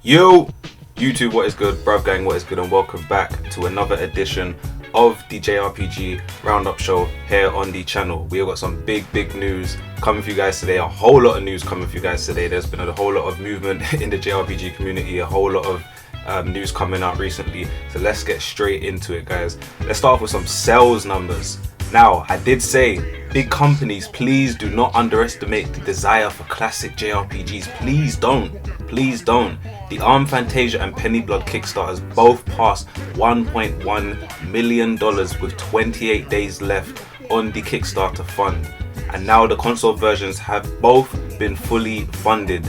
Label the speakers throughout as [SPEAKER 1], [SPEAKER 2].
[SPEAKER 1] Yo, YouTube, what is good? Bruv gang, what is good? And welcome back to another edition of the JRPG Roundup Show here on the channel. We have got some big news coming for you guys today. A whole lot of news coming for you guys today. There's been a whole lot of movement in the JRPG community, a whole lot of news coming out recently. So let's get straight into it, guys. Let's start off with some sales numbers. Now, I did say, big companies, please do not underestimate the desire for classic JRPGs. Please don't. Please don't. The ARM Fantasia and Penny Blood Kickstarters both passed $1.1 million with 28 days left on the Kickstarter fund. And now the console versions have both been fully funded.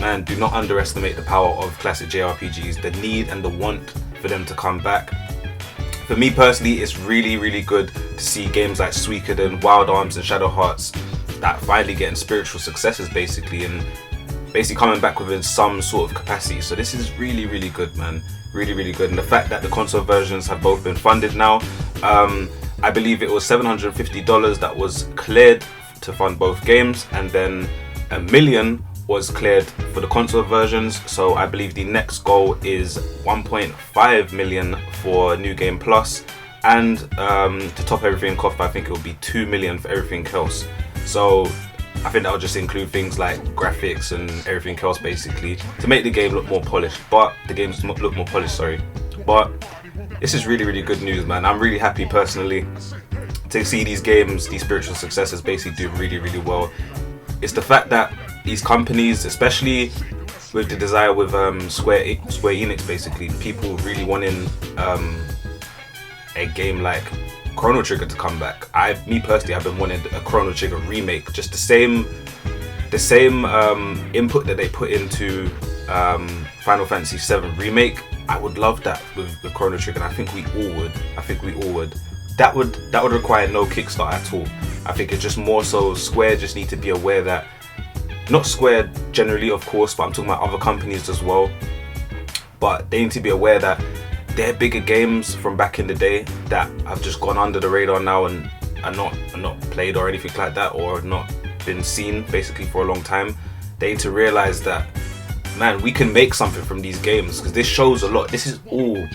[SPEAKER 1] Man, do not underestimate the power of classic JRPGs, the need and the want for them to come back. For me personally, it's really good to see games like Suikoden, Wild Arms and Shadow Hearts that finally getting spiritual successes basically, and basically coming back within some sort of capacity. So this is really good, man. Really good. And the fact that the console versions have both been funded now, I believe it was $750 that was cleared to fund both games, and then $1 million was cleared for the console versions. So I believe the next goal is 1.5 million for New Game Plus, and to top everything off, I think it will be 2 million for everything else. So I think that will just include things like graphics and everything else basically to make the game look more polished. But the games look more polished, sorry. But this is really good news, man. I'm really happy personally to see these games, these spiritual successors, basically do really well. It's the fact that these companies, especially with the desire with Square Enix, basically, people really wanting a game like Chrono Trigger to come back. Me personally, I've been wanting a Chrono Trigger remake, just the same input that they put into Final Fantasy VII remake. I would love that with Chrono Trigger, and I think we all would. That would require no Kickstarter at all. I think it's just more so Square just need to be aware that, not Square generally of course, but I'm talking about other companies as well, but they need to be aware that their bigger games from back in the day that have just gone under the radar now and are not played or anything like that, or not been seen basically for a long time, they need to realize that, man, we can make something from these games, because this shows a lot. This is all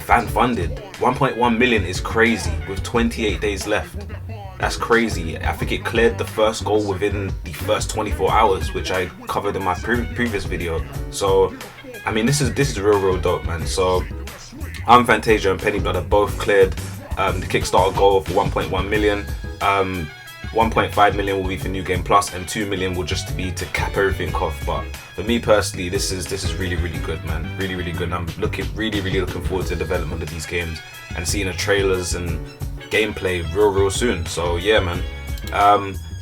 [SPEAKER 1] fan funded. 1.1 million is crazy with 28 days left. That's crazy. I think it cleared the first goal within the first 24 hours, which I covered in my previous video. So I mean, this is real dope, man. So ARM Fantasia and Penny Blood have both cleared the Kickstarter goal for 1.1 million. 1.5 million will be for New Game Plus, and 2 million will just be to cap everything off. But for me personally, this is really good, man. Really good. And I'm really looking forward to the development of these games and seeing the trailers and gameplay real soon. So yeah, man.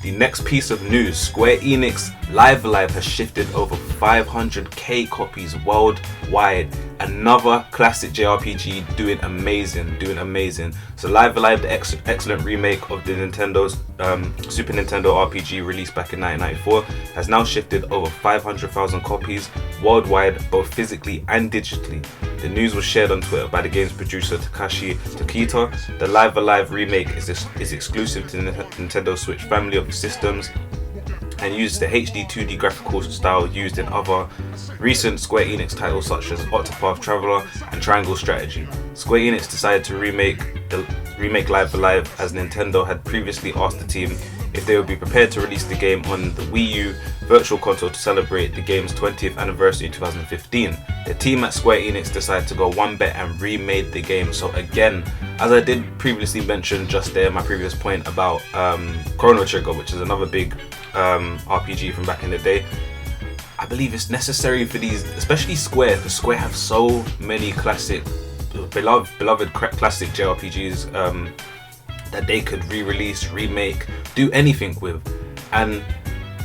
[SPEAKER 1] The next piece of news: Square Enix Live Alive has shifted over 500k copies worldwide. Another classic JRPG doing amazing. So Live Alive, the excellent remake of the Nintendo's Super Nintendo RPG released back in 1994, has now shifted over 500,000 copies worldwide, both physically and digitally. The news was shared on Twitter by the game's producer Takashi Tokita. The Live Alive remake is exclusive to the Nintendo Switch family of systems and uses the HD 2D graphical style used in other recent Square Enix titles such as Octopath Traveler and Triangle Strategy. Square Enix decided to remake Live Alive as Nintendo had previously asked the team if they would be prepared to release the game on the Wii U Virtual Console to celebrate the game's 20th anniversary in 2015. The team at Square Enix decided to go one bet and remade the game. So again, as I did previously mention just there, my previous point about Chrono Trigger, which is another big RPG from back in the day, I believe it's necessary for these, especially Square, because Square have so many classic, beloved classic JRPGs that they could re-release, remake, do anything with. And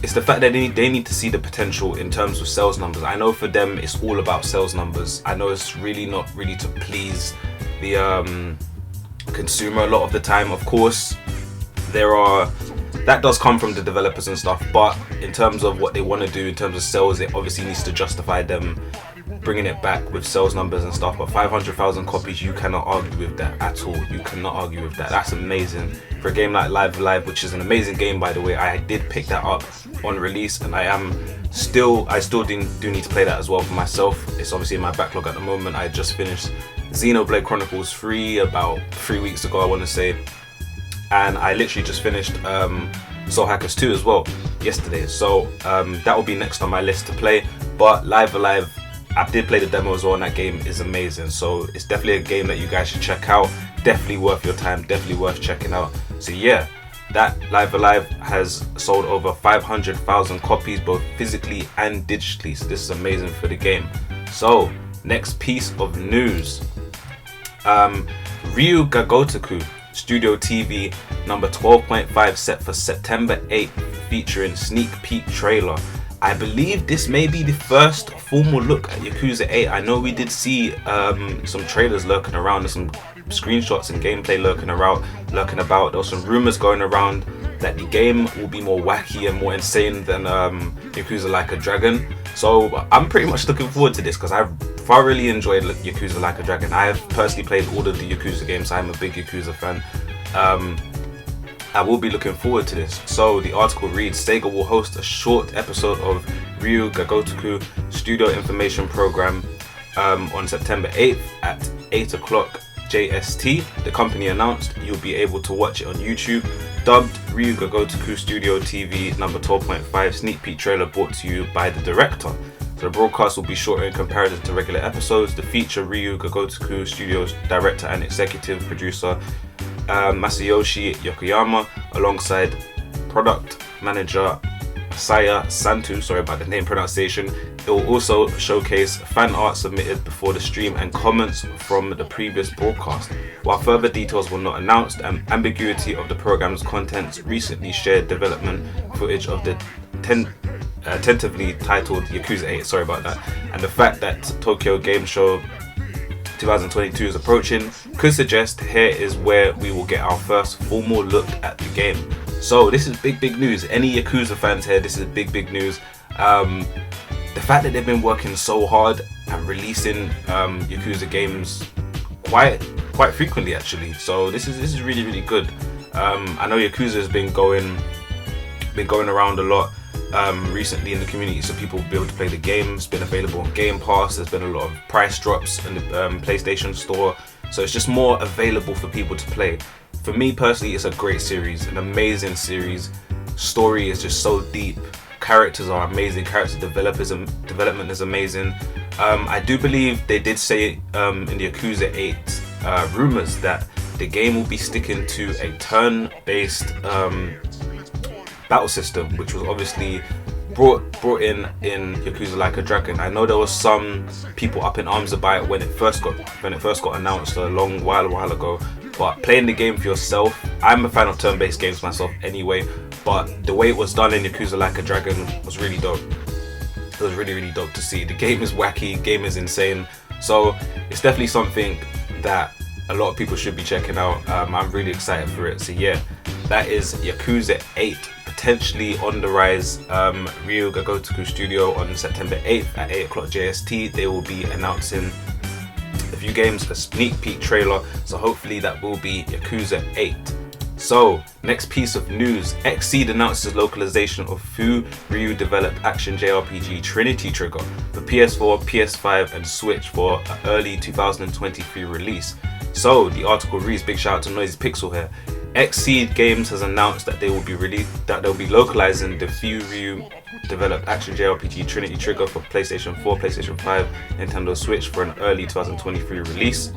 [SPEAKER 1] it's the fact that they need to see the potential in terms of sales numbers. I know for them it's all about sales numbers. I know it's really not really to please the consumer a lot of the time. Of course, that does come from the developers and stuff, but in terms of what they want to do in terms of sales, it obviously needs to justify them bringing it back with sales numbers and stuff, but 500,000 copies, you cannot argue with that at all. You cannot argue with that. That's amazing for a game like Live Alive, which is an amazing game, by the way. I did pick that up on release, and I still do need to play that as well for myself. It's obviously in my backlog at the moment. I just finished Xenoblade Chronicles 3 about 3 weeks ago, I want to say, and I literally just finished Soul Hackers 2 as well yesterday. So that will be next on my list to play. But Live Alive, I did play the demo as well, and that game is amazing. So it's definitely a game that you guys should check out. Definitely worth your time, definitely worth checking out. So yeah, that Live Alive has sold over 500,000 copies, both physically and digitally. So this is amazing for the game. So next piece of news, Ryu ga Gotoku Studio TV number 12.5 set for September 8th, featuring sneak peek trailer. I believe this may be the first formal look at Yakuza 8. I know we did see some trailers lurking around, and some screenshots and gameplay lurking about. There were some rumors going around that the game will be more wacky and more insane than Yakuza Like a Dragon. So I'm pretty much looking forward to this, because I've thoroughly enjoyed Yakuza Like a Dragon. I have personally played all of the Yakuza games. I'm a big Yakuza fan. I will be looking forward to this. So the article reads, Sega will host a short episode of Ryu ga Gotoku Studio Information Program on September 8th at 8 o'clock JST. The company announced you'll be able to watch it on YouTube. Dubbed Ryu ga Gotoku Studio TV number 12.5 sneak peek trailer brought to you by the director. So the broadcast will be shorter in comparison to regular episodes. The feature Ryu ga Gotoku Studios director and executive producer Masayoshi Yokoyama, alongside product manager Saya Santu, sorry about the name pronunciation. It will also showcase fan art submitted before the stream and comments from the previous broadcast. While further details were not announced, ambiguity of the program's contents, recently shared development footage of the tentatively titled Yakuza 8, sorry about that, and the fact that Tokyo Game Show 2022 is approaching could suggest here is where we will get our first formal look at the game. So this is big news. Any Yakuza fans here, this is big news. The fact that they've been working so hard and releasing Yakuza games quite frequently actually. So this is really good. I know Yakuza has been going around a lot recently in the community, so people will be able to play the game. It's been available on Game Pass. There's been a lot of price drops in the PlayStation Store, so it's just more available for people to play. For me personally, it's a great series, an amazing series. Story is just so deep. Characters are amazing. Character development is amazing. I do believe they did say in the Yakuza 8 rumors that the game will be sticking to a turn-based battle system, which was obviously brought in Yakuza Like a Dragon. I know there was some people up in arms about it when it first got announced a long while ago. But playing the game for yourself, I'm a fan of turn-based games myself anyway. But the way it was done in Yakuza Like a Dragon was really dope. It was really dope to see. The game is wacky, the game is insane. So it's definitely something that a lot of people should be checking out. I'm really excited for it. So yeah, that is Yakuza 8. Potentially on the rise. Ryu ga Gotoku Studio on September 8th at 8 o'clock JST. They will be announcing a few games, a sneak peek trailer. So hopefully that will be Yakuza 8. So next piece of news, Xseed announces localization of Fu Ryu developed action JRPG Trinity Trigger for PS4, PS5 and Switch for an early 2023 release. So the article reads, big shout out to Noisy Pixel here. Xseed Games has announced that they'll be localizing the Fu Ryu developed action JRPG Trinity Trigger for PlayStation 4, PlayStation 5, Nintendo Switch for an early 2023 release.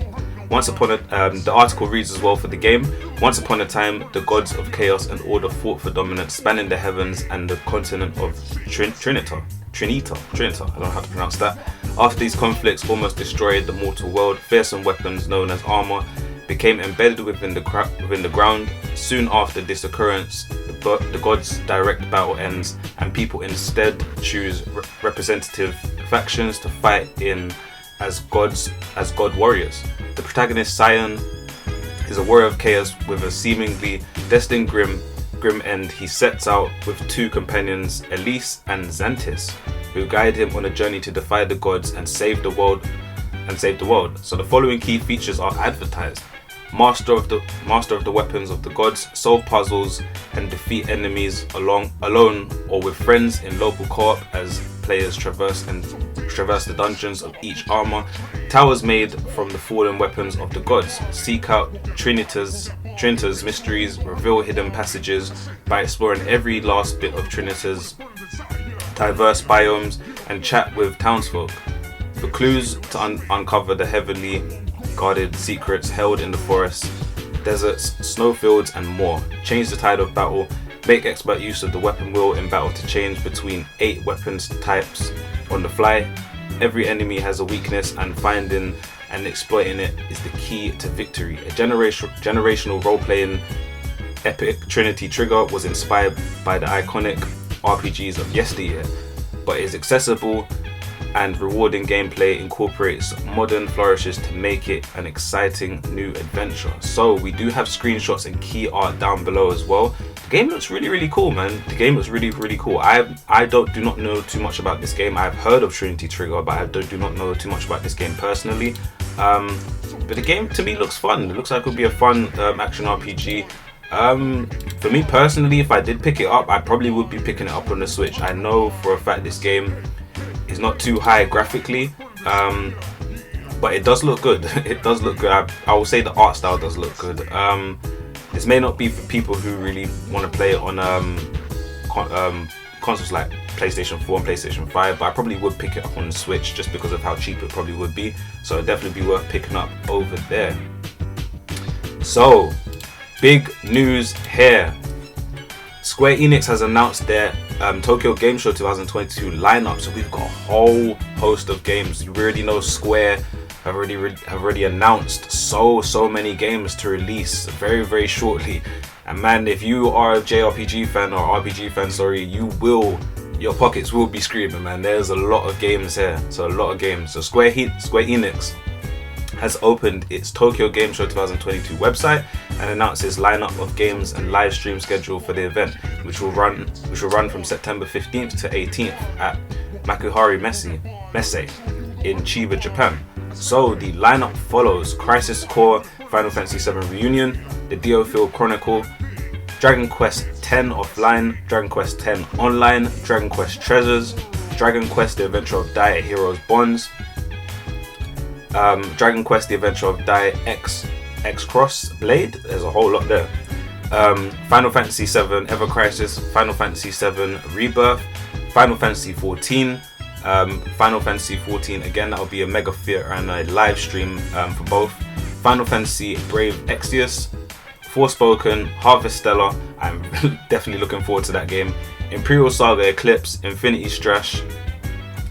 [SPEAKER 1] The article reads as well for the game. Once upon a time, the gods of chaos and order fought for dominance, spanning the heavens and the continent of Trinita. I don't know how to pronounce that. After these conflicts almost destroyed the mortal world, fearsome weapons known as armor became embedded within the ground. Soon after this occurrence, the gods' direct battle ends, and people instead choose representative factions to fight in as god warriors. The protagonist, Sion, is a warrior of chaos with a seemingly destined grim end. He sets out with two companions, Elise and Xantis, who guide him on a journey to defy the gods and save the world. So the following key features are advertised: Master of the weapons of the gods, solve puzzles and defeat enemies alone or with friends in local co-op as players traverse the dungeons of each armor. Towers made from the fallen weapons of the gods. Seek out Trinitas mysteries, reveal hidden passages by exploring every last bit of Trinitas diverse biomes and chat with townsfolk for clues to uncover the heavily guarded secrets held in the forests, deserts, snowfields and more. Change the tide of battle. Make expert use of the weapon wheel in battle to change between 8 weapons types on the fly. Every enemy has a weakness and finding and exploiting it is the key to victory. A generational role-playing epic Trinity Trigger was inspired by the iconic RPGs of yesteryear, but is accessible and rewarding gameplay, incorporates modern flourishes to make it an exciting new adventure. So we do have screenshots and key art down below as well. The game looks really cool, man. The game looks really cool. I do not know too much about this game. I've heard of Trinity Trigger, but I do not know too much about this game personally. But the game to me looks fun. It looks like it would be a fun action RPG. For me personally, if I did pick it up, I probably would be picking it up on the Switch. I know for a fact this game is not too high graphically, but it does look good. It does look good. I will say the art style does look good. This may not be for people who really want to play it on consoles like PlayStation 4 and PlayStation 5, but I probably would pick it up on the Switch just because of how cheap it probably would be. So it'd definitely be worth picking up over there. So, big news here. Square Enix has announced their Tokyo Game Show 2022 lineup. So we've got a whole host of games. You already know Square have already announced so many games to release very shortly. And man, if you are a JRPG fan or RPG fan, your pockets will be screaming, man. There's a lot of games here. So a lot of games. So Square Enix has opened its Tokyo Game Show 2022 website and announced its lineup of games and live stream schedule for the event, which will run from September 15th to 18th at Makuhari Messe in Chiba, Japan. So the lineup follows: Crisis Core, Final Fantasy VII Reunion, the Diofield Chronicle, Dragon Quest X Offline, Dragon Quest X Online, Dragon Quest Treasures, Dragon Quest The Adventure of Dai at Heroes Bonds, Dragon Quest The Adventure of Dai X Cross Blade. There's a whole lot there. Final Fantasy VII Ever Crisis, Final Fantasy VII Rebirth, Final Fantasy XIV, Final Fantasy XIV again, that will be a mega theater and a live stream for both. Final Fantasy Brave Exvius, Forspoken, Harvestella, I'm definitely looking forward to that game. Imperial Saga Eclipse, Infinity Strash,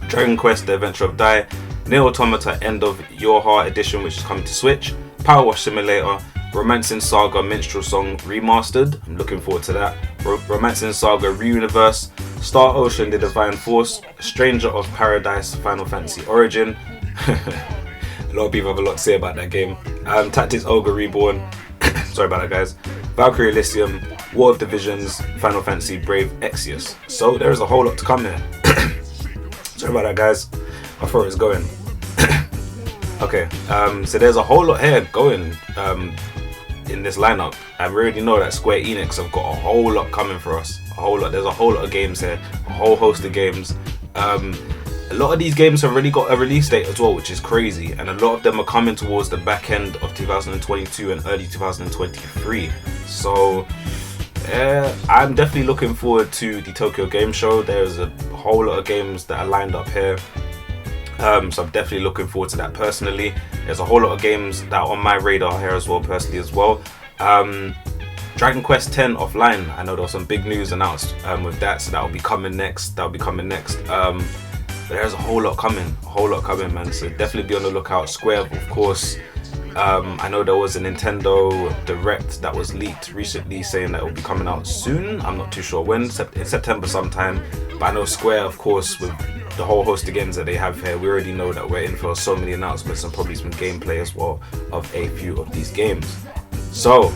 [SPEAKER 1] Dragon Quest The Adventure of Dai, Nier Automata End of Your Heart Edition, which is coming to Switch, Power Wash Simulator, Romancing Saga Minstrel Song Remastered, I'm looking forward to that, Romancing Saga Reuniverse, Star Ocean The Divine Force, Stranger of Paradise Final Fantasy Origin, a lot of people have a lot to say about that game, Tactics Ogre Reborn, sorry about that guys, Valkyrie Elysium, War of Divisions, Final Fantasy Brave Exvius. So there's a whole lot to come here. Sorry about that guys, my throat is going. Okay, so there's a whole lot here going in this lineup. I already know that Square Enix have got a whole lot coming for us. A whole lot. There's a whole lot of games here. A whole host of games. A lot of these games have already got a release date as well, which is crazy. And a lot of them are coming towards the back end of 2022 and early 2023. So I'm definitely looking forward to the Tokyo Game Show. There's a whole lot of games that are lined up here. So I'm definitely looking forward to that personally. There's a whole lot of games that are on my radar here as well, personally as well. Dragon Quest X Offline, I know there was some big news announced with that, so that will be coming next. But there's a whole lot coming, man. So definitely be on the lookout. Square, of course. I know there was a Nintendo Direct that was leaked recently saying that it will be coming out soon. I'm not too sure when, in September sometime. But I know Square, of course, with the whole host of games that they have here, we already know that we're in for so many announcements and probably some gameplay as well of a few of these games. So,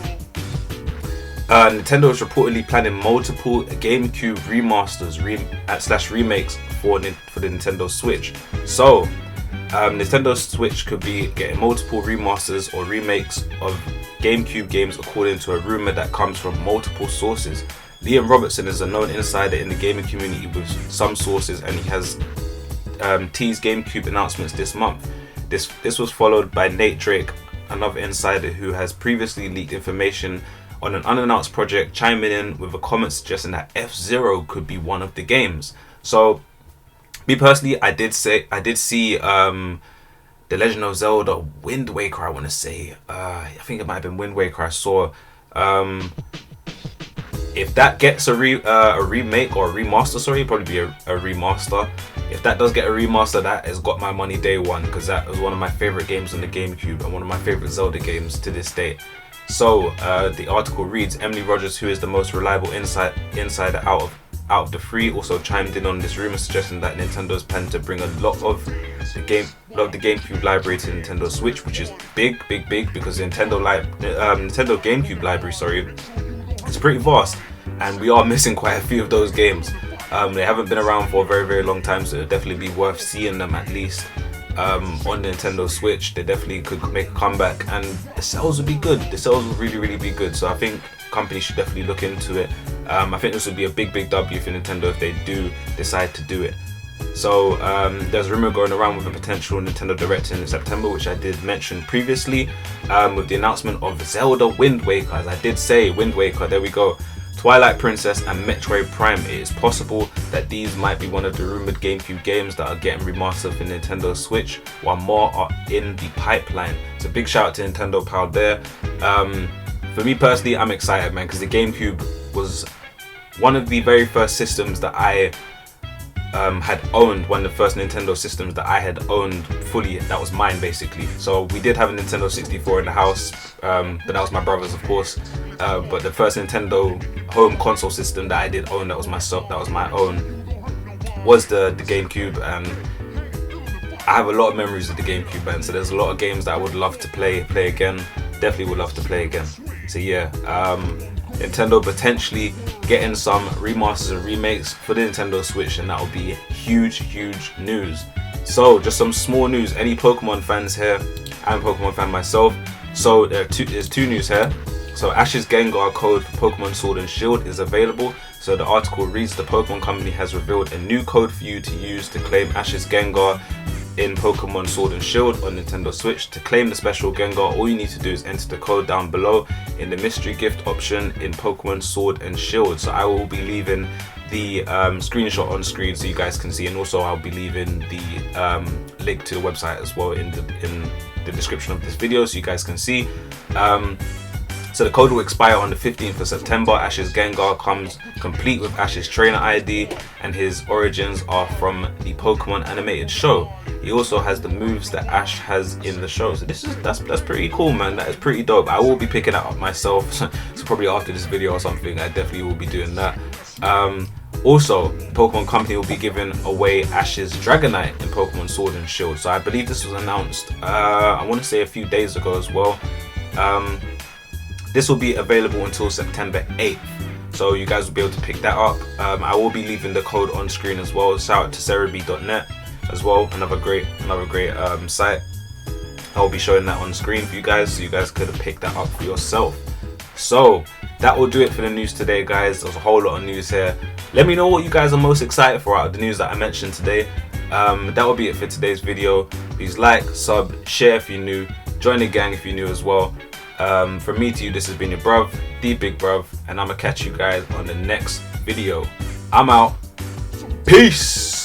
[SPEAKER 1] Nintendo is reportedly planning multiple GameCube remasters /remakes for the Nintendo Switch. So Nintendo Switch could be getting multiple remasters or remakes of GameCube games, according to a rumor that comes from multiple sources. Liam Robertson is a known insider in the gaming community with some sources, and he has teased GameCube announcements this month. This was followed by Nate Drake, another insider who has previously leaked information on an unannounced project, chiming in with a comment suggesting that F-Zero could be one of the games. So, me personally, I did see The Legend of Zelda Windwaker, I want to say. I think it might have been Windwaker I saw. If that gets a remake or a remaster, sorry, probably be a remaster. If that does get a remaster, that has got my money day one, because that was one of my favorite games on the GameCube and one of my favorite Zelda games to this day. So the article reads, Emily Rogers, who is the most reliable insider out of the three, also chimed in on this rumor, suggesting that Nintendo's planning to bring a lot of the GameCube library to Nintendo Switch, which is big, because the Nintendo GameCube library, sorry, it's pretty vast, and we are missing quite a few of those games. They haven't been around for a very long time, so it'll definitely be worth seeing them at least on the Nintendo Switch. They definitely could make a comeback, and the sales would be good. The sales would really be good. So I think companies should definitely look into it. I think this would be a big W for Nintendo if they do decide to do it. So there's a rumor going around with a potential Nintendo Direct in September, which I did mention previously, with the announcement of Zelda Wind Waker. As I did say, Wind Waker, there we go. Twilight Princess and Metroid Prime. It is possible that these might be one of the rumored GameCube games that are getting remastered for Nintendo Switch, while more are in the pipeline. So big shout out to Nintendo Pal there. For me personally, I'm excited, man, because the GameCube was one of the very first systems that I had owned, one of the first Nintendo systems that I had owned fully. That was mine, basically. So we did have a Nintendo 64 in the house, but that was my brother's, of course. But the first Nintendo home console system that I did own, that was my own, was the GameCube, and I have a lot of memories of the GameCube, man. So there's a lot of games that I would love to play again. Definitely would love to play again. So yeah, Nintendo potentially getting some remasters and remakes for the Nintendo Switch, and that will be huge news. So just some small news. Any Pokemon fans here? I'm a Pokemon fan myself. So there's two news here. So Ash's Gengar code for Pokemon Sword and Shield is available. So the article reads, the Pokemon Company has revealed a new code for you to use to claim Ash's Gengar in Pokemon Sword and Shield on Nintendo Switch. To claim the special Gengar, all you need to do is enter the code down below in the mystery gift option in Pokemon Sword and Shield. So I will be leaving the screenshot on screen so you guys can see, and also I'll be leaving the link to the website as well in the description of this video so you guys can see. So the code will expire on the 15th of September. Ash's Gengar comes complete with Ash's trainer ID, and his origins are from the Pokemon animated show. He also has the moves that Ash has in the show. So that's pretty cool, man. That is pretty dope. I will be picking that up myself. So probably after this video or something, I definitely will be doing that. Also, the Pokemon Company will be giving away Ash's Dragonite in Pokemon Sword and Shield. So I believe this was announced, I want to say a few days ago as well. This will be available until September 8th. So you guys will be able to pick that up. I will be leaving the code on screen as well. Shout out to Cerebi.net as well. Another great site. I will be showing that on screen for you guys, so you guys could pick that up for yourself. So that will do it for the news today, guys. There's a whole lot of news here. Let me know what you guys are most excited for out of the news that I mentioned today. That will be it for today's video. Please like, sub, share if you're new, join the gang if you're new as well. From me to you, this has been your bruv, the big bruv, and I'm gonna catch you guys on the next video. I'm out. Peace.